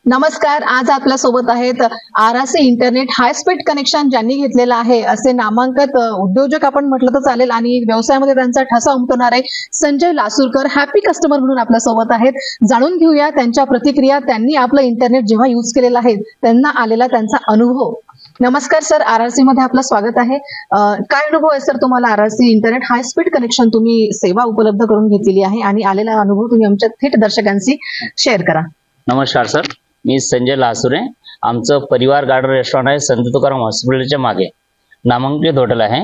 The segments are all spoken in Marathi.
नमस्कार. आज आपल्या सोबत आहेत RRC internet high speed connection ज्यांनी घेतलेलं आहे असे नामांकित उद्योजक आपण म्हटलं तर चालेल आणि व्यवसायामध्ये त्यांचा ठसा उमटवणारे संजय लासूरकर हॅपी कस्टमर म्हणून आपल्या सोबत आहेत. जाणून घेऊया त्यांच्या प्रतिक्रिया. त्यांनी आपलं इंटरनेट जेव्हा यूज केलेलं आहे त्यांना आलेला त्यांचा अनुभव. नमस्कार सर, आरआरसी मध्ये आपलं स्वागत आहे. काय अनुभव आहे सर तुम्हाला? RRC internet high speed connection तुम्ही सेवा उपलब्ध करून घेतलेली आहे आणि आलेला अनुभव तुम्ही आमच्या थेट दर्शकांशी शेअर करा. नमस्कार सर, मी संजय लासुरे. आमचं परिवार गार्डन रेस्टॉरंट आहे, संत तुकाराम हॉस्पिटलच्या मागे नामांकित हॉटेल आहे.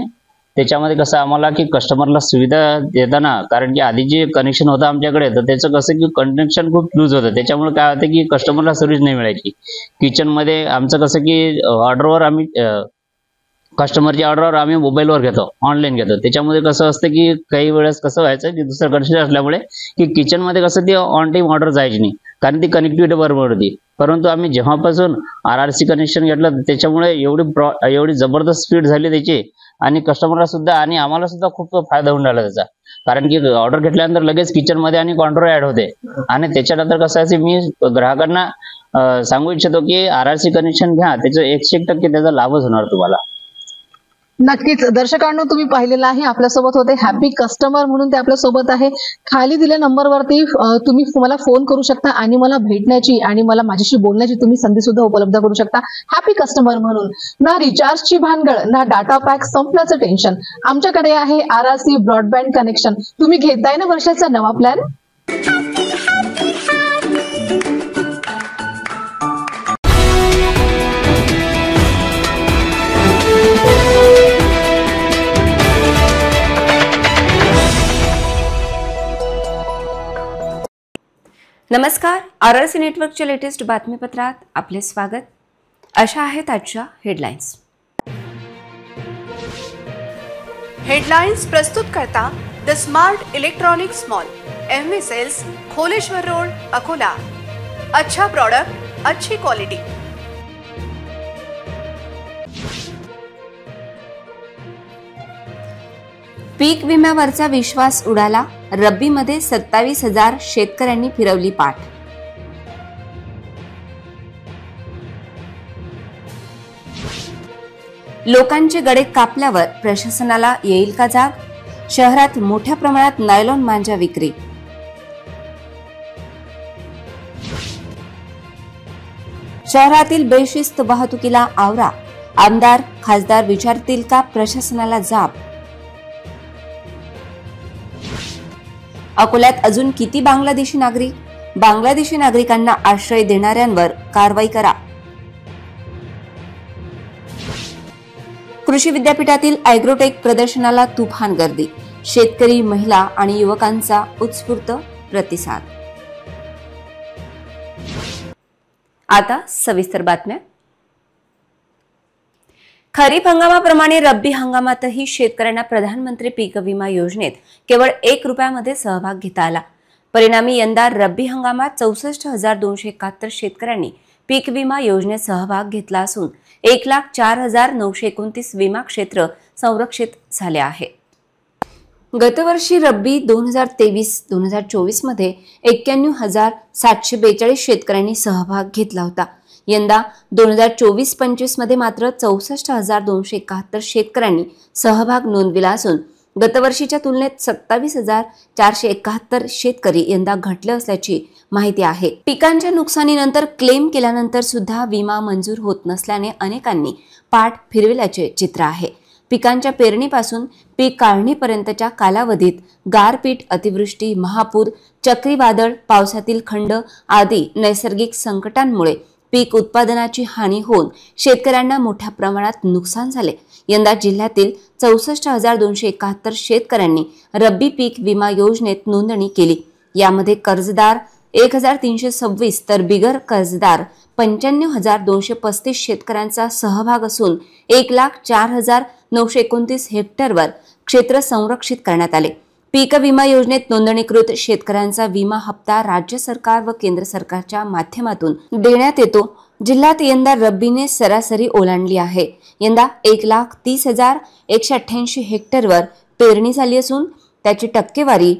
त्याच्यामध्ये कसं आम्हाला की कस्टमरला सुविधा देताना, कारण की आधी जे कनेक्शन होतं आमच्याकडे तर त्याचं कसं की कनेक्शन खूप लूज होतं. त्याच्यामुळे काय होतं की कस्टमरला सर्व्हिस नाही मिळायची. किचनमध्ये आमचं कसं की ऑर्डरवर आम्ही कस्टमरची ऑर्डरवर आम्ही मोबाईलवर घेतो, ऑनलाईन घेतो. त्याच्यामध्ये कसं असतं की काही वेळेस कसं व्हायचं की दुसरं कनेक्शन असल्यामुळे की किचनमध्ये कसं ती ऑन टाईम ऑर्डर जायची नाही, कारण ती कनेक्टिव्हिटी बरोबर होती. परंतु आम्ही जेव्हापासून आरआरसी कनेक्शन घेतलं त्याच्यामुळे एवढी जबरदस्त स्पीड झाली त्याची, आणि कस्टमरला सुद्धा आणि आम्हाला सुद्धा खूप फायदा होऊन राहिला त्याचा. कारण की ऑर्डर घेतल्यानंतर लगेच किचनमध्ये आणि काउंटर ऍड होते. आणि त्याच्यानंतर कसं आहे, मी ग्राहकांना सांगू इच्छितो की आरआरसी कनेक्शन घ्या, त्याचं 100% त्याचा लाभच होणार तुम्हाला. नक्कीच. दर्शकांनो, तुम्ही पाहिलेलं आहे आपल्यासोबत होते हॅपी कस्टमर म्हणून ते आपल्या सोबत आहे. खाली दिलेल्या नंबरवरती तुम्ही मला फोन करू शकता आणि मला भेटण्याची आणि मला माझ्याशी बोलण्याची तुम्ही संधी सुद्धा उपलब्ध करू शकता. हॅपी कस्टमर म्हणून ना रिचार्जची भानगड ना डाटा पॅक संपण्याचं टेन्शन. आमच्याकडे आहे आरआरसी ब्रॉडबँड कनेक्शन. तुम्ही घेताय ना वर्षाचा नवा प्लॅन? नमस्कार. आरआरसी नेटवर्कच्या लेटेस्ट बातमीपत्रात आपले स्वागत. अशा आहेत आजच्या हेडलाईन्स. हेडलाईन्स प्रस्तुत करता the smart electronics mall, MV sales, Kholeshwar road, Akola. अच्छा प्रोडक्ट, अच्छी क्वालिटी. पीक विम्यावरचा विश्वास उडाला. रब्बीमध्ये 27,000 शेतकऱ्यांनी फिरवली पाठ. लोकांचे गडे कापल्यावर प्रशासनाला येईल का जाग? शहरात मोठ्या प्रमाणात नायलॉन मांजा विक्री. शहरातील बेशिस्त वाहतुकीला आवरा. आमदार खासदार विचारतील का प्रशासनाला जाब? अकोल्यात अजून किती बांगलादेशी नागरिक? बांगलादेशी नागरिकांना आश्रय देणाऱ्यांवर कारवाई करा. कृषी विद्यापीठातील ॲग्रोटेक प्रदर्शनाला तुफान गर्दी. शेतकरी, महिला आणि युवकांचा उत्स्फूर्त प्रतिसाद. आता सविस्तर बातम्या. खरीप हंगामाप्रमाणे रब्बी हंगामातही शेतकऱ्यांना प्रधानमंत्री पीक विमा योजनेत केवळ 1 रुपयामध्ये सहभाग घेता आला. परिणामी यंदा रब्बी हंगामात 64,271 शेतकऱ्यांनी पीक विमा योजनेत सहभाग घेतला असून 1,04,929 विमा क्षेत्र संरक्षित झाले आहे. गतवर्षी रब्बी 2023-2024 मध्ये 91,742 शेतकऱ्यांनी सहभाग घेतला होता. यंदा 2024-25 मध्ये मात्र 64,271 शेतकऱ्यांनी सहभाग नोंदविला असून गतवर्षीच्या तुलनेत 27,471 शेतकरी यंदा घटले असल्याची माहिती आहे. पिकांच्या नुकसानीनंतर क्लेम केल्यानंतर सुद्धा विमा मंजूर होत नसल्याने अनेकांनी पाठ फिरविल्याचे चित्र आहे. पिकांच्या पेरणीपासून पीक काढणीपर्यंतच्या कालावधीत गारपीट, अतिवृष्टी, महापूर, चक्रीवादळ, पावसातील खंड आदी नैसर्गिक संकटांमुळे पीक उत्पादनाची हानी होऊन शेतकऱ्यांना मोठ्या प्रमाणात नुकसान झाले. यंदा जिल्ह्यातील 64,271 शेतकऱ्यांनी रब्बी पीक विमा योजनेत नोंदणी केली. यामध्ये कर्जदार 1,326 तर बिगर कर्जदार 95,235 शेतकऱ्यांचा सहभाग असून 1,04,929 हेक्टरवर क्षेत्र संरक्षित करण्यात आले. पीक विमा योजनेत नोंदणीकृत शेतकऱ्यांचा विमा हप्ता राज्य सरकार व केंद्र सरकारच्या माध्यमातून देण्यात येतो. जिल्ह्यात यंदा रब्बीने सरासरी ओलांडली आहे. यंदा 1,30,188 हेक्टरवर पेरणी झाली असून त्याची टक्केवारी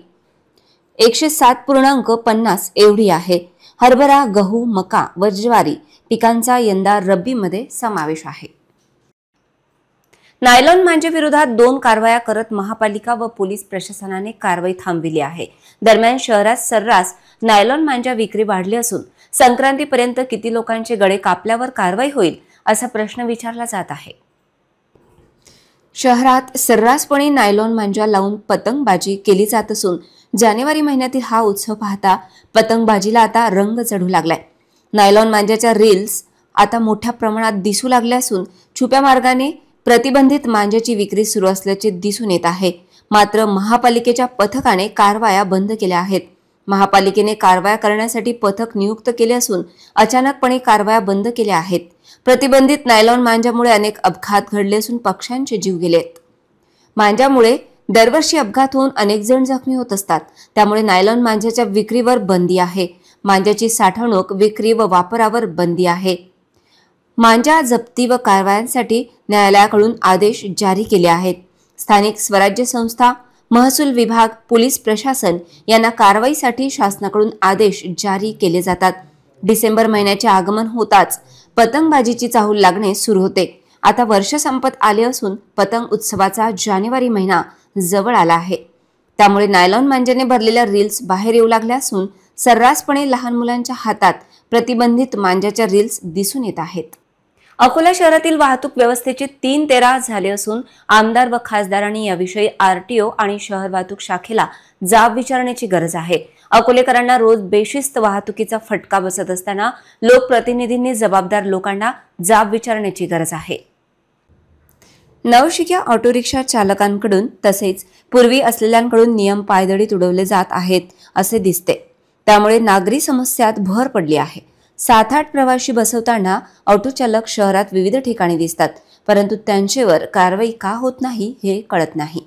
107.50 एवढी आहे. हरभरा, गहू, मका व ज्वारी पिकांचा यंदा रब्बीमध्ये समावेश आहे. नायलॉन मांजेविरोधात 2 कारवाया करत महापालिका व पोलीस प्रशासनाने कारवाई थांबविली आहे. दरम्यान शहरात सर्रास नायलॉन मांजा विक्री वाढली असून संक्रांतीपर्यंत किती लोकांचे गळे कापल्यावर कारवाई होईल असा प्रश्न विचारला जात आहे. शहरात सर्रासपणे नायलॉन मांजा लावून पतंगबाजी केली जात असून जानेवारी महिन्यातील हा उत्सव पाहता पतंगबाजीला आता रंग चढू लागलाय. नायलॉन मांजाच्या रील्स आता मोठ्या प्रमाणात दिसू लागल्या असून छुप्या मार्गाने प्रतिबंधित मांजाची विक्री सुरू असल्याचे दिसून येत आहे. मात्र महापालिकेच्या पथकाने कारवाया बंद केल्या आहेत. महापालिकेने कारवाया करण्यासाठी पथक नियुक्त केले असून अचानकपणे कारवाया बंद केल्या आहेत. प्रतिबंधित नायलॉन मांजामुळे अनेक अपघात घडले असून पक्ष्यांचे जीव गेलेत. मांजामुळे दरवर्षी अपघात होऊन अनेक जण जखमी होत असतात. त्यामुळे नायलॉन मांजाच्या विक्रीवर बंदी आहे. मांजाची साठवणूक, विक्री व वापरावर बंदी आहे. मांजा जप्ती व कारवायांसाठी न्यायालयाकडून आदेश जारी केले आहेत. स्थानिक स्वराज्य संस्था, महसूल विभाग, पोलीस प्रशासन यांना कारवाईसाठी शासनाकडून आदेश जारी केले जातात. डिसेंबर महिन्याचे आगमन होताच पतंगबाजीची चाहूल लागणे सुरू होते. आता वर्ष संपत आले असून पतंग उत्सवाचा जानेवारी महिना जवळ आला आहे. त्यामुळे नायलॉन मांजाने भरलेल्या रील्स बाहेर येऊ लागल्या असून सर्रासपणे लहान मुलांच्या हातात प्रतिबंधित मांजाच्या रील्स दिसून येत आहेत. अकोला शहरातील वाहतूक व्यवस्थेचे 3-13 झाले असून आमदार व खासदारांनी याविषयी आरटीओ आणि शहर वाहतूक शाखेला जाब विचारण्याची गरज आहे. अकोलेकरांना रोज बेशिस्त वाहतुकीचा फटका बसत असताना लोकप्रतिनिधींनी जबाबदार लोकांना जाब विचारण्याची गरज आहे. नवशिक्या ऑटो रिक्षा चालकांकडून तसेच पूर्वी असलेल्यांकडून नियम पायदळी तुडवले जात आहेत असे दिसते. त्यामुळे नागरी समस्यात भर पडली आहे. 7-8 प्रवासी बसवताना ऑटो चालक शहरात विविध ठिकाणी दिसतात, परंतु त्यांच्यावर कारवाई का होत नाही हे कळत नाही.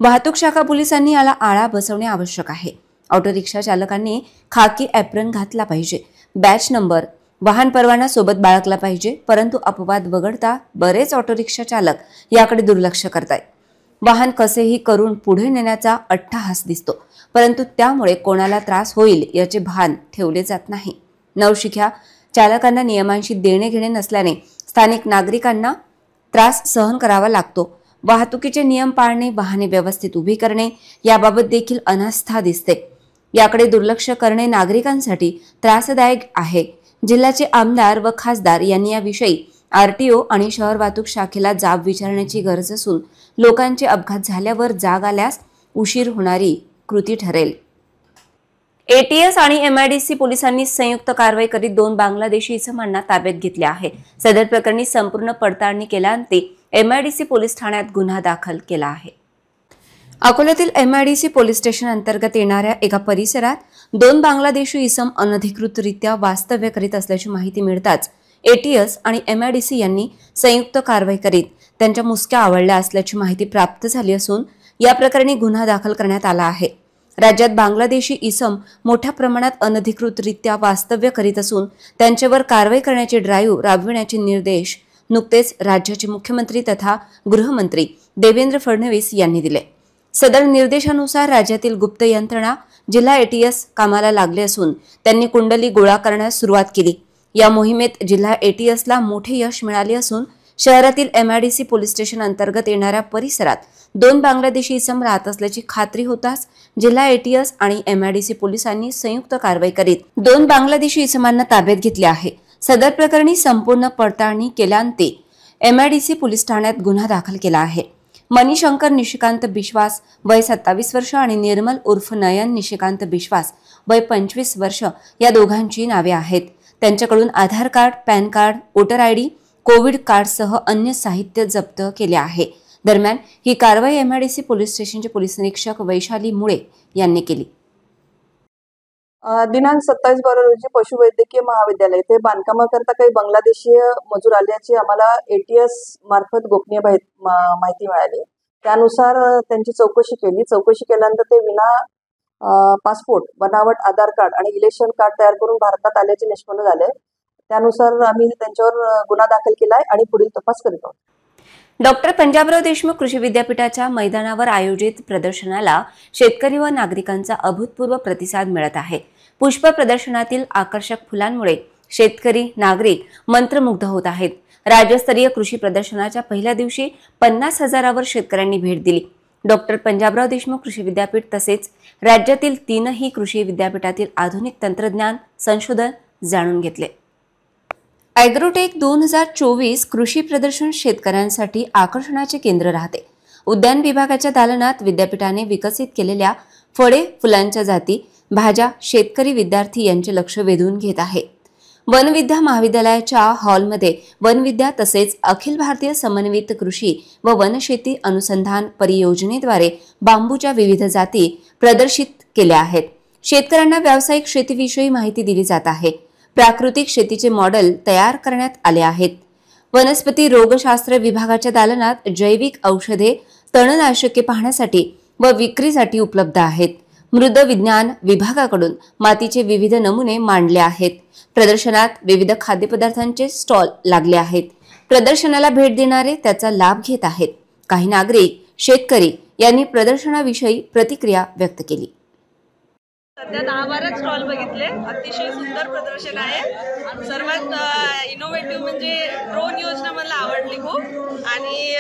वाहतूक शाखा पोलिसांनी याला आळा बसवणे आवश्यक आहे. ऑटो रिक्षा चालकांनी खाकी ॲप्रन घातला पाहिजे, बॅच नंबर, वाहन परवाना सोबत बाळगला पाहिजे. परंतु अपवाद वगळता बरेच ऑटो रिक्षा चालक याकडे दुर्लक्ष करतायत. वाहन कसेही करून पुढे नेण्याचा अट्टहास दिसतो, परंतु त्यामुळे कोणाला त्रास होईल याचे भान ठेवले जात नाही. नवशिक्या चालकांना नियमांशी देणे घेणे नसल्याने स्थानिक नागरिकांना त्रास सहन करावा लागतो. वाहतुकीचे नियम पाळणे, वाहने व्यवस्थित उभी करणे याबाबत देखील अनास्था दिसते. याकडे दुर्लक्ष करणे नागरिकांसाठी त्रासदायक आहे. जिल्ह्याचे आमदार व खासदार यांनी याविषयी आरटीओ आणि शहर वाहतूक शाखेला जाब विचारण्याची गरज असून लोकांचे अपघात झाल्यावर जाग आल्यास उशीर होणारी कृती ठरेल. एटीएस आणि एमआयडीसी पोलिसांनी संयुक्त कारवाई करीत 2 बांगलादेशी इसमांना ताब्यात घेतले आहे. सदर प्रकरणी संपूर्ण पडताळणी केल्यानंतर एमआयडीसी पोलीस ठाण्यात गुन्हा दाखल केला आहे. अकोल्यातील एमआयडीसी पोलीस स्टेशन अंतर्गत येणाऱ्या एका परिसरात 2 बांगलादेशी इसम अनधिकृतरित्या वास्तव्य करीत असल्याची माहिती मिळताच एटीएस आणि एमआयडीसी यांनी संयुक्त कारवाई करीत त्यांच्या मुसक्या आवळल्या असल्याची माहिती प्राप्त झाली असून या प्रकरणी गुन्हा दाखल करण्यात आला आहे. राज्यात बांगलादेशी इसम मोठ्या प्रमाणात अनधिकृतरित्या वास्तव्य करीत असून त्यांच्यावर कारवाई करण्याचे ड्राईव्ह राबविण्याचे निर्देश नुकतेच राज्याचे मुख्यमंत्री तथा गृहमंत्री देवेंद्र फडणवीस यांनी दिले. सदर निर्देशानुसार राज्यातील गुप्त यंत्रणा, जिल्हा एटीएस कामाला लागले असून त्यांनी कुंडली गोळा करण्यास सुरुवात केली. या मोहिमेत जिल्हा एटीएसला मोठे यश मिळाले असून शहरातील एमआयडीसी पोलीस स्टेशन अंतर्गत येणाऱ्या परिसरात 2 बांगलादेशी इसम राहत असल्याची खात्री होताच जिल्हा एटीएस आणि एमआयडीसी पोलिसांनी संयुक्त कारवाई करीत 2 बांगलादेशी इसमांना ताब्यात घेतले आहे. सदर प्रकरणी संपूर्ण पडताळणी केल्यानंतर एमआयडीसी पोलीस ठाण्यात गुन्हा दाखल केला आहे. मणिशंकर निशिकांत बिश्वास वय 27 वर्ष आणि निर्मल उर्फ नयन निशिकांत बिश्वास वय 25 वर्ष या दोघांची नावे आहेत. त्यांच्याकडून Aadhaar card, PAN card, voter ID, Covid कार्डसह अन्य साहित्य जप्त केले आहे. दरम्यान ही कारवाई एमआयडीसी पोलीस स्टेशनचे पोलीस निरीक्षक वैशाली मुळे यांनी केली. दिनांक 27/12 रोजी पशुवैद्यकीय महाविद्यालय येथे बांधकामाकरता काही बांगलादेशीय मजूर आल्याची आम्हाला एटीएस मार्फत गोपनीय माहिती मिळाली. त्यानुसार त्यांची चौकशी केली. चौकशी केल्यानंतर ते विना पासपोर्ट, बनावट आधार कार्ड आणि इलेक्शन कार्ड तयार करून भारतात आल्याचे निष्पन्न झाले. त्यानुसार आम्ही त्यांच्यावर गुन्हा दाखल केलाय आणि पुढील तपास करीत आहोत. डॉक्टर पंजाबराव देशमुख कृषी विद्यापीठाच्या मैदानावर आयोजित प्रदर्शनाला शेतकरी व नागरिकांचा अभूतपूर्व प्रतिसाद मिळत आहे. पुष्प प्रदर्शनातील आकर्षक फुलांमुळे शेतकरी नागरिक मंत्रमुग्ध होत आहेत. राज्यस्तरीय कृषी प्रदर्शनाच्या पहिल्या दिवशी 50,000वर शेतकऱ्यांनी भेट दिली. डॉक्टर पंजाबराव देशमुख कृषी विद्यापीठ तसेच राज्यातील 3ही कृषी विद्यापीठातील आधुनिक तंत्रज्ञान संशोधन जाणून घेतले. ॲग्रोटेक 2024 कृषी प्रदर्शन शेतकऱ्यांसाठी आकर्षणाचे केंद्र राहते. उद्यान विभागाच्या दालनात विद्यापीठाने विकसित केलेल्या फळे, फुलांच्या जाती, भाज्या शेतकरी विद्यार्थी यांचे लक्ष वेधून घेत आहे. वनविद्या महाविद्यालयाच्या हॉलमध्ये वनविद्या तसेच अखिल भारतीय समन्वित कृषी व वनशेती अनुसंधान परियोजनेद्वारे बांबूच्या विविध जाती प्रदर्शित केल्या आहेत. शेतकऱ्यांना व्यावसायिक शेतीविषयी माहिती दिली जात आहे. प्राकृतिक शेतीचे मॉडेल तयार करण्यात आले आहेत. वनस्पती रोगशास्त्र विभागाच्या दालनात जैविक औषधे, तणनाशके पाहण्यासाठी व विक्रीसाठी उपलब्ध आहेत. मृद विज्ञान विभागाकडून मातीचे विविध नमुने मांडले आहेत. प्रदर्शनात विविध खाद्यपदार्थांचे स्टॉल लागले आहेत. प्रदर्शनाला भेट देणारे त्याचा लाभ घेत आहेत. काही नागरिक, शेतकरी यांनी प्रदर्शनाविषयी प्रतिक्रिया व्यक्त केली. सध्या 10-12 स्टॉल बघितले. अतिशय सुंदर प्रदर्शन आहे. सर्वात इनोव्हेटिव्ह म्हणजे ड्रोन योजना मला आवडली खूप. आणि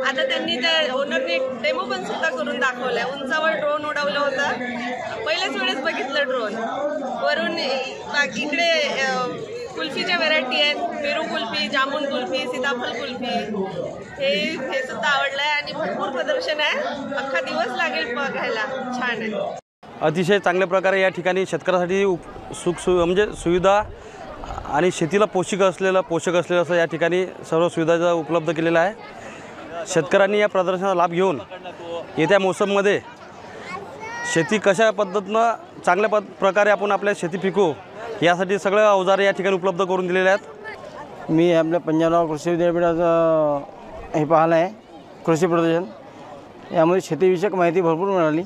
आता त्यांनी त्या ओनरने डेमो पण सुद्धा करून दाखवलाय. उंचावर ड्रोन उडवलं होतं. पहिल्याच वेळेस बघितलं ड्रोन वरून. इकडे कुल्फीच्या व्हेरायटी आहेत. पेरू कुल्फी, जामुन कुल्फी, सीताफळ कुल्फी, हे सुद्धा आवडलंय. आणि भरपूर प्रदर्शन आहे. अख्खा दिवस लागेल बघायला. छान आहे. अतिशय चांगल्या प्रकारे या ठिकाणी शेतकऱ्यासाठी म्हणजे सुविधा आणि शेतीला पोषक असलेलं असं या ठिकाणी सर्व सुविधा उपलब्ध केलेल्या आहे. शेतकऱ्यांनी या प्रदर्शनाचा लाभ घेऊन येत्या मोसममध्ये शेती कशा पद्धतीनं चांगल्या प्रकारे आपण आपल्या शेती पिकवू यासाठी सगळे अवजारे या ठिकाणी उपलब्ध करून दिलेले आहेत. मी आपल्या पंजाबराव कृषी विद्यापीठाचं हे पाहिलं आहे कृषी प्रदर्शन. यामध्ये शेतीविषयक माहिती भरपूर मिळाली.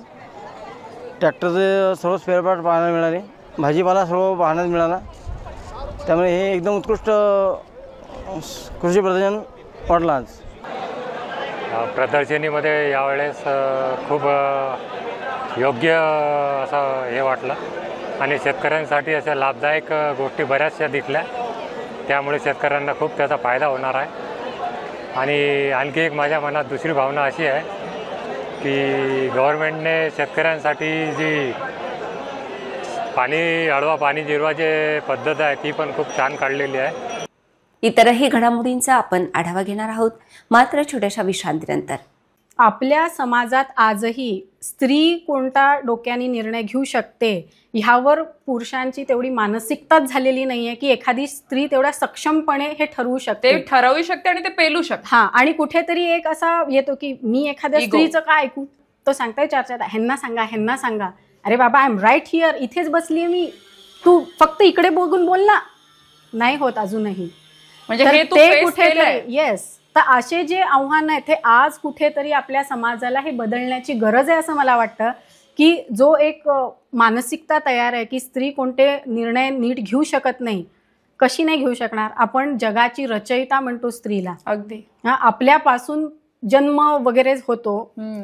ट्रॅक्टरचे सर्व स्पेअर पार्ट पाहायला मिळाले. भाजीपाला सर्व पाहण्यात मिळाला. त्यामुळे हे एकदम उत्कृष्ट कृषी प्रदर्शन वाटलं. आज प्रदर्शनीमध्ये यावेळेस खूप योग्य असं हे वाटलं आणि शेतकऱ्यांसाठी अशा लाभदायक गोष्टी बऱ्याचशा दिसल्या. त्यामुळे शेतकऱ्यांना खूप त्याचा फायदा होणार आहे. आणि आणखी एक माझ्या मनात दुसरी भावना अशी आहे की गव्हर्नमेंटने शेतकऱ्यांसाठी जी आडवा पाणी जिरवाची पद्धत आहे ती पण खूप छान काढलेली आहे. इतरही घडामोडींचा आपण आढावा घेणार आहोत, मात्र छोट्याशा विश्रांतीनंतर. आपल्या समाजात आजही स्त्री कोणता डोक्याने निर्णय घेऊ शकते ह्यावर पुरुषांची तेवढी मानसिकताच झालेली नाहीये की एखादी स्त्री तेवढ्या सक्षमपणे हे ठरवू शकते, आणि ते पेलू शकते. हा, आणि कुठेतरी एक असा येतो की मी एखाद्या स्त्रीचं काय ऐकू, तो सांगताय चर्चेत ह्यांना सांगा. अरे बाबा, आय एम राईट हिअर, इथेच बसलीये मी, तू फक्त इकडे बघून बोल ना. नाही होत अजूनही. म्हणजे ते कुठेतरी येस. तर असे जे आव्हान आहेत हे आज कुठेतरी आपल्या समाजाला हे बदलण्याची गरज आहे असं मला वाटतं. की जो एक मानसिकता तयार आहे की स्त्री कोणते निर्णय नीट घेऊ शकत नाही, कशी नाही घेऊ शकणार. आपण जगाची रचयिता म्हणतो स्त्रीला. अगदी आपल्यापासून जन्म वगैरे होतो.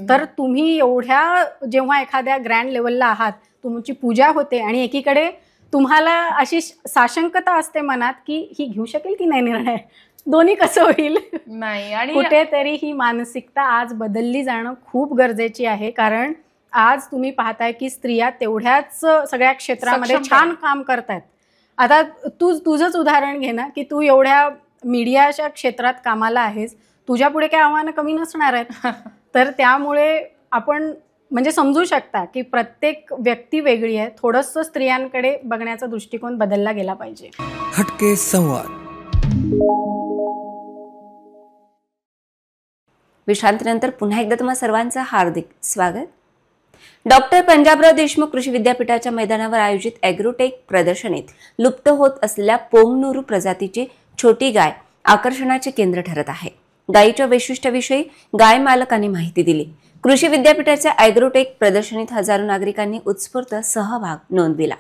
तर तुम्ही एवढ्या जेव्हा एखाद्या ग्रँड लेवलला आहात, तुमची पूजा होते आणि एकीकडे तुम्हाला अशी साशंकता असते मनात की ही घेऊ शकेल की नाही निर्णय, दोन्ही कसं होईल नाही. आणि कुठेतरी ही मानसिकता आज बदलली जाणं खूप गरजेची आहे. कारण आज तुम्ही पाहताय की स्त्रिया तेवढ्याच सगळ्या क्षेत्रामध्ये छान काम करतायत. आता तुझंच उदाहरण घे ना की तू एवढ्या मीडियाच्या क्षेत्रात कामाला आहेस, तुझ्या पुढे काही आव्हानं कमी नसणार आहेत. तर त्यामुळे आपण म्हणजे समजू शकता की प्रत्येक व्यक्ती वेगळी आहे. थोडंसं स्त्रियांकडे बघण्याचा दृष्टिकोन बदलला गेला पाहिजे. हटके संवाद. विश्रांतीनंतर पुन्हा एकदा तुम्हा सर्वांचं हार्दिक स्वागत. डॉक्टर पंजाबराव देशमुख कृषी विद्यापीठाच्या मैदानावर आयोजित ॲग्रोटेक प्रदर्शनीत लुप्त होत असलेल्या पोंगनुरू प्रजातीची छोटी गाय आकर्षणाचे केंद्र ठरत आहे. गायीच्या वैशिष्ट्याविषयी गाय मालकांनी माहिती दिली. कृषी विद्यापीठाच्या ॲग्रोटेक प्रदर्शनीत हजारो नागरिकांनी उत्स्फूर्त सहभाग नोंदविला.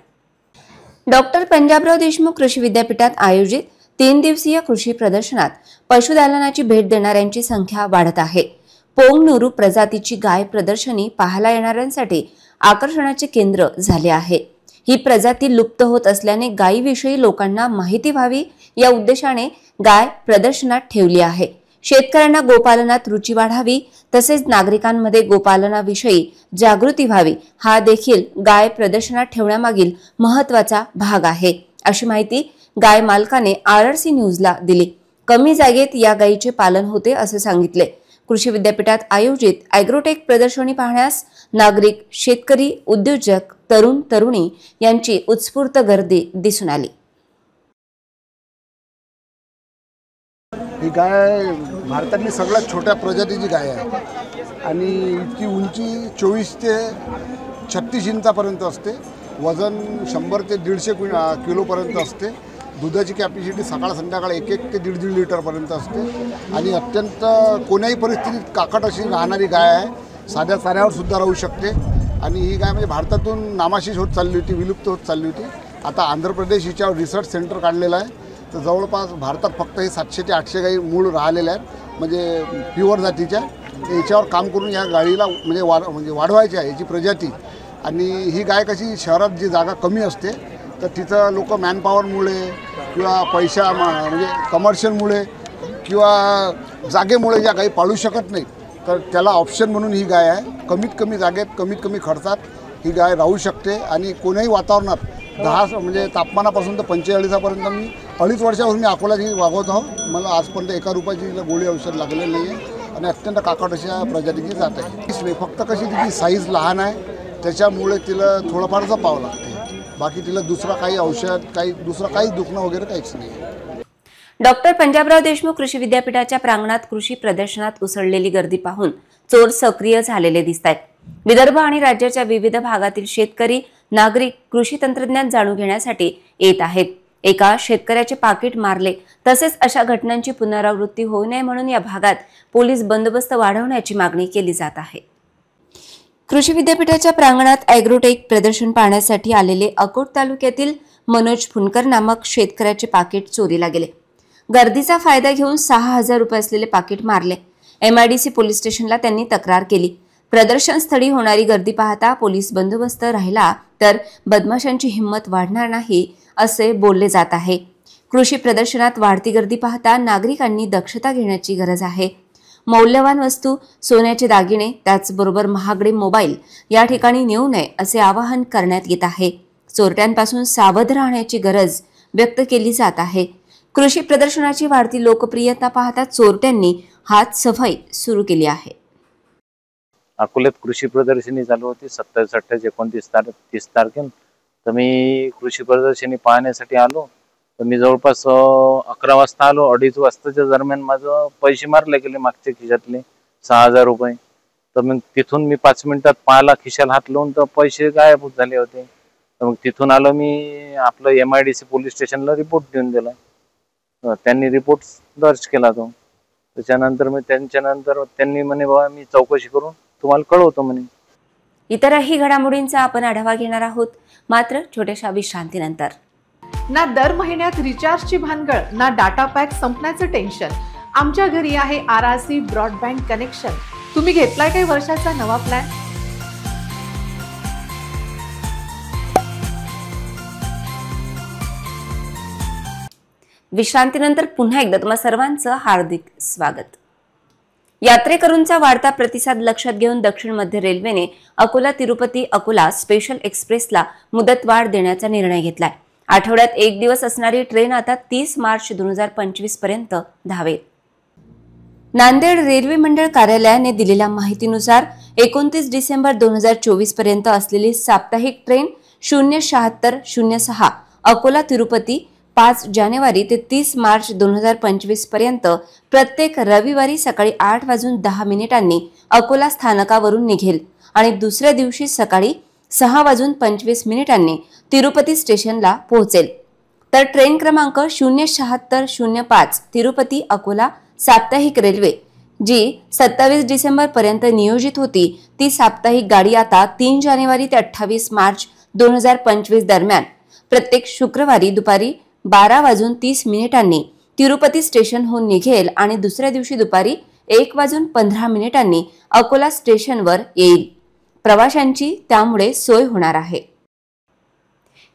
डॉक्टर पंजाबराव देशमुख कृषी विद्यापीठात आयोजित 3 दिवसीय कृषी प्रदर्शनात पशुदालनाची भेट देणाऱ्यांची संख्या वाढत आहे. पोंगनुरू प्रजातीची गाय प्रदर्शनी पाहायला येणाऱ्यांसाठी आकर्षणाचे केंद्र झाले आहे. ही प्रजाती लुप्त होत असल्याने गायीविषयी लोकांना माहिती व्हावी या उद्देशाने गाय प्रदर्शनात ठेवली आहे. शेतकऱ्यांना गोपालनात रुची वाढावी तसेच नागरिकांमध्ये गोपालनाविषयी जागृती व्हावी हा देखील गाय प्रदर्शनात ठेवण्यामागील महत्त्वाचा भाग आहे, अशी माहिती गाय मालकाने RRC न्यूजला दिली. कमी जागेत या गायीचे पालन होते असे सांगितले. कृषी विद्यापीठात आयोजित ॲग्रोटेक प्रदर्शनी पाहण्यास नागरिक, शेतकरी, उद्योजक, तरुण तरुणी यांची उत्स्फूर्त गर्दी दिसून आली. ही गाय भारतातली सगळ्यात छोट्या प्रजातीची गाय आहे आणि हिची उंची 24 ते 36 इंचापर्यंत असते. वजन 100 ते 150 किलोपर्यंत असते. दुधाची कॅपॅसिटी सकाळ संध्याकाळ 1 ते 1.5 लिटरपर्यंत असते आणि अत्यंत कोण्याही परिस्थितीत काकट अशी राहणारी गाय आहे. साध्या चाऱ्यावर सुद्धा राहू शकते आणि ही गाय म्हणजे भारतातून नामाशीच होत चालली होती, विलुप्त होत चालली होती. आता आंध्र प्रदेश हिच्यावर रिसर्च सेंटर काढलेलं आहे. तर जवळपास भारतात फक्त हे 700 ते 800 गायी मूळ राहिलेल्या आहेत म्हणजे प्युअर जातीच्या. याच्यावर काम करून या गाडीला म्हणजे वाढवायची आहे याची प्रजाती. आणि ही गाय कशी शहरात जी जागा कमी असते तर तिथं लोक मॅनपॉवरमुळे किंवा पैसा म्हणजे कमर्शियलमुळे किंवा जागेमुळे ज्या गायी पाळू शकत नाही तर त्याला ऑप्शन म्हणून ही गाय आहे. कमीत कमी जागेत कमीत कमी खर्चात ही गाय राहू शकते आणि कोणत्याही वातावरणात 10 म्हणजे तापमानापासून तर 45पर्यंत मी 2.5 वर्षापासून मी अकोला वागवत आहो. मला आजपर्यंत 1 रुपयाची गोळी औषध लागलेलं नाही आहे आणि अत्यंत काकट अशा प्रजातीची जात आहे. फक्त कशी तिची साईज लहान आहे त्याच्यामुळे तिला थोडंफार जपावं लागते. बाकी तिला दुसरा काही औषध काही दुखणं वगैरे काहीच नाही. डॉक्टर पंजाबराव देशमुख कृषी विद्यापीठाच्या प्रांगणात कृषी प्रदर्शनात उसळलेली गर्दी पाहून चोर सक्रिय झालेले दिसतात. विदर्भ आणि राज्याच्या विविध भागातील शेतकरी, नागरिक कृषी तंत्रज्ञान जाणून घेण्यासाठी येत आहेत. एका शेतकऱ्याचे पाकिट मारले तसेच अशा घटनांची पुनरावृत्ती होऊ नये म्हणून या भागात पोलीस बंदोबस्त वाढवण्याची मागणी केली जात आहे. कृषी विद्यापीठाच्या प्रांगणात ॲग्रोटेक प्रदर्शन पाहण्यासाठी आलेले अकोट तालुक्यातील मनोज फुनकर नामक शेतकऱ्याचे पाकिट चोरीला गेले. गर्दीचा फायदा घेऊन 6,000 रुपये असलेले पाकिट मारले. MIDC पोलीस स्टेशनला त्यांनी तक्रार केली. प्रदर्शन स्थळी होणारी गर्दी पाहता पोलीस बंदोबस्त राहिला तर बदमाशांची हिंमत वाढणार नाही असे बोलले जात आहे. कृषी प्रदर्शनात वाढती गर्दी पाहता नागरिकांनी दक्षता घेण्याची गरज आहे. मौल्यवान वस्तू, सोन्याचे दागिने त्याचबरोबर महागडे मोबाईल या ठिकाणी नेऊ नये असे आवाहन करण्यात येत आहे. चोरट्यांपासून सावध राहण्याची गरज व्यक्त केली जात आहे. कृषी प्रदर्शनाची वाढती लोकप्रियता पाहता चोरट्यांनी हात सफाई सुरू केली आहे. अकोल्यात कृषी प्रदर्शनी चालू होती 27, 28, 29, 30 तारखेला. तर मी कृषी प्रदर्शनी पाहण्यासाठी आलो. तर मी जवळपास 11 वाजता आलो. 2:30 वाजताच्या दरम्यान माझं पैसे मारले गेले मागच्या खिशातले 6,000 रुपये. तर मग तिथून मी 5 मिनिटात पाहिला खिशाला हात लावून तर पैसे गायब झाले होते. तर मग तिथून आलो मी आपलं MIDC पोलीस स्टेशनला रिपोर्ट देऊन दिला. त्यांनी रिपोर्ट दर्ज केला तो. त्याच्यानंतर त्यांनी म्हणे बाबा मी चौकशी करून तुम्हाला कळवतो म्हणे. इतरही घडामोडींचा आपण आढावा घेणार आहोत मात्र छोट्याशा विश्रांतीनंतर. ना दर महिन्यात रिचार्जची भानगड ना डाटा पॅक संपण्याचं टेन्शन. आमच्या घरी आहे RRC ब्रॉडबँड कनेक्शन. तुम्ही घेतलाय काही वर्षाचा नवा प्लॅन? विश्रांतीनंतर पुन्हा एकदा तुम्हा सर्वांचं हार्दिक स्वागत. यात्रेकरूंचा वाढता प्रतिसाद लक्षात घेऊन दक्षिण मध्य रेल्वेने अकोला तिरुपती अकोला स्पेशल एक्सप्रेसला मुदतवाढ देण्याचा निर्णय घेतलाय. आठवड्यात 1 दिवस असणारी ट्रेन आता 30 मार्च 2025 पर्यंत धावेल. नांदेड रेल्वे मंडळ कार्यालयाने दिलेल्या माहितीनुसार 29 डिसेंबर 2024 पर्यंत असलेली साप्ताहिक ट्रेन 07606 अकोला तिरुपती 5 जानेवारी ते 30 मार्च 2025 पर्यंत प्रत्येक रविवारी सकाळी 8:10 अकोला स्थानकावरून निघेल आणि दुसऱ्या दिवशी सकाळी 6:25 तिरुपती स्टेशनला पोहोचेल. तर ट्रेन क्रमांक 07605 तिरुपती अकोला साप्ताहिक रेल्वे जी 27 डिसेंबर पर्यंत नियोजित होती ती साप्ताहिक गाडी आता 3 जानेवारी ते 28 मार्च 2025 दरम्यान प्रत्येक शुक्रवारी दुपारी 12:30 तिरुपती स्टेशनहून निघेल आणि दुसऱ्या दिवशी दुपारी 1:15 अकोला स्टेशनवर येईल. प्रवाशांची त्यामुळे सोय होणार आहे.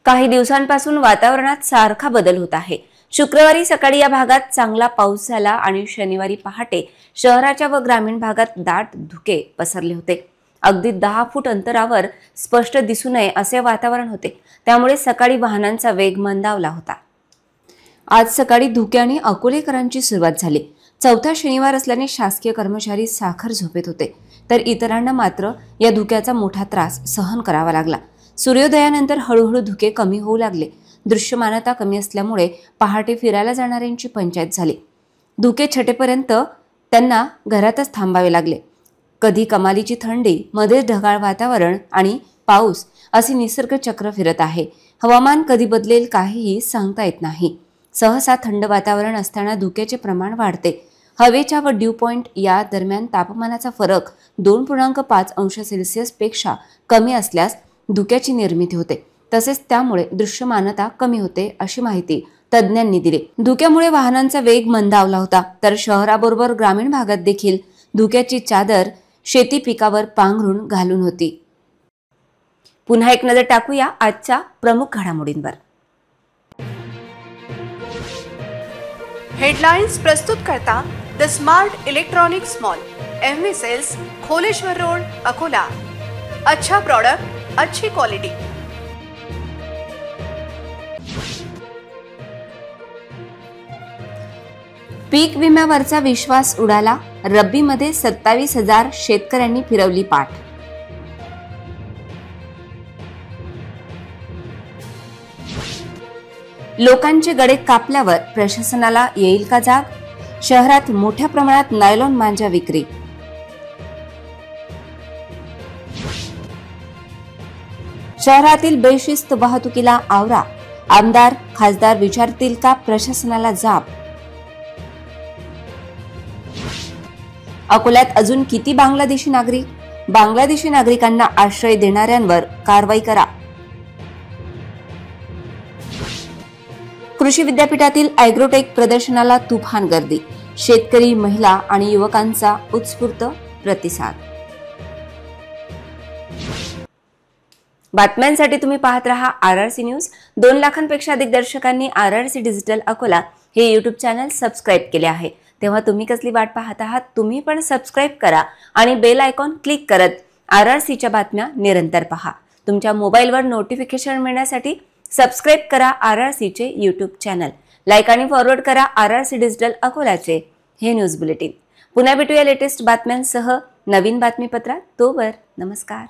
काही दिवसांपासून वातावरणात सारखा बदल होत आहे. शुक्रवारी सकाळी या भागात चांगला पाऊस झाला आणि शनिवारी पहाटे शहराच्या व ग्रामीण भागात दाट धुके पसरले होते. अगदी 10 फूट अंतरावर स्पष्ट दिसू नये असे वातावरण होते. त्यामुळे सकाळी वाहनांचा वेग मंदावला होता. आज सकाळी धुक्याने अकोलेकरांची सुरुवात झाली. चौथा शनिवार असल्याने शासकीय कर्मचारी साखर झोपेत होते, तर इतरांना मात्र या धुक्याचा मोठा त्रास सहन करावा लागला. सूर्योदयानंतर हळूहळू धुके कमी होऊ लागले. दृश्यमानता कमी असल्यामुळे पहाटे फिरायला जाणाऱ्यांची पंचायत झाली. धुके छटेपर्यंत त्यांना घरातच थांबावे लागले. कधी कमालीची थंडी, मध्ये ढगाळ वातावरण आणि पाऊस असे निसर्ग चक्र फिरत आहे. हवामान कधी बदलेल काहीही सांगता येत नाही. सहसा थंड वातावरण असताना धुक्याचे प्रमाण वाढते. हवेच्या व ड्यू पॉइंट या दरम्यान तापमानाचा फरक 2.5 अंश सेल्सिअस पेक्षा कमी असल्यास धुक्याची निर्मिती होते. तसेच त्यामुळे दृश्यमानता कमी होते अशी माहिती तज्ज्ञांनी दिली. धुक्यामुळे वाहनांचा वेग मंदावला होता, तर शहराबरोबर ग्रामीण भागात देखील धुक्याची चादर शेती पिकावर पांघरून घालून होती. पुन्हा एक नजर टाकूया आजच्या प्रमुख घडामोडींवर. हेडलाइन्स प्रस्तुत करता the smart electronics mall, MV sales, Kholeshwar road, Akola. अच्छा प्रोडक्ट, अच्छी क्वालिटी. पीक विम्यावरचा विश्वास उडाला. रब्बीमध्ये 27,000 शेतकऱ्यांनी फिरवली पाठ. लोकांचे गडे कापल्यावर प्रशासनाला येईल का जाग? शहरात मोठ्या प्रमाणात नायलॉन मांजा विक्री. शहरातील बेशिस्त वाहतुकीला आवरा. आमदार खासदार विचारतील का प्रशासनाला जाब? अकोल्यात अजून किती बांगलादेशी नागरिक? बांगलादेशी नागरिकांना आश्रय देणाऱ्यांवर कारवाई करा. कृषी विद्यापीठातील ॲग्रोटेक प्रदर्शनाला तुफान गर्दी. शेतकरी, महिला आणि युवकांचा उत्स्फूर्त प्रतिसाद. बातम्यांसाठी तुम्ही पाहत रहा RRC न्यूज. 2 लाखांपेक्षा अधिक दर्शकांनी RRC डिजिटल अकोला हे यूट्यूब चॅनल सबस्क्राईब केले आहे. तेव्हा तुम्ही कसली वाट पाहत आहात? तुम्ही पण सबस्क्राईब करा आणि बेल आयकॉन क्लिक करत RRCच्या बातम्या निरंतर पहा. तुमच्या मोबाईलवर नोटिफिकेशन मिळण्यासाठी सबस्क्राईब करा RRCचे यूट्यूब चॅनल. लाईक आणि फॉरवर्ड करा RRC डिजिटल अकोलाचे हे न्यूज बुलेटिन. पुन्हा भेटूया लेटेस्ट बातम्यांसह नवीन बातमीपत्रात. तोवर नमस्कार.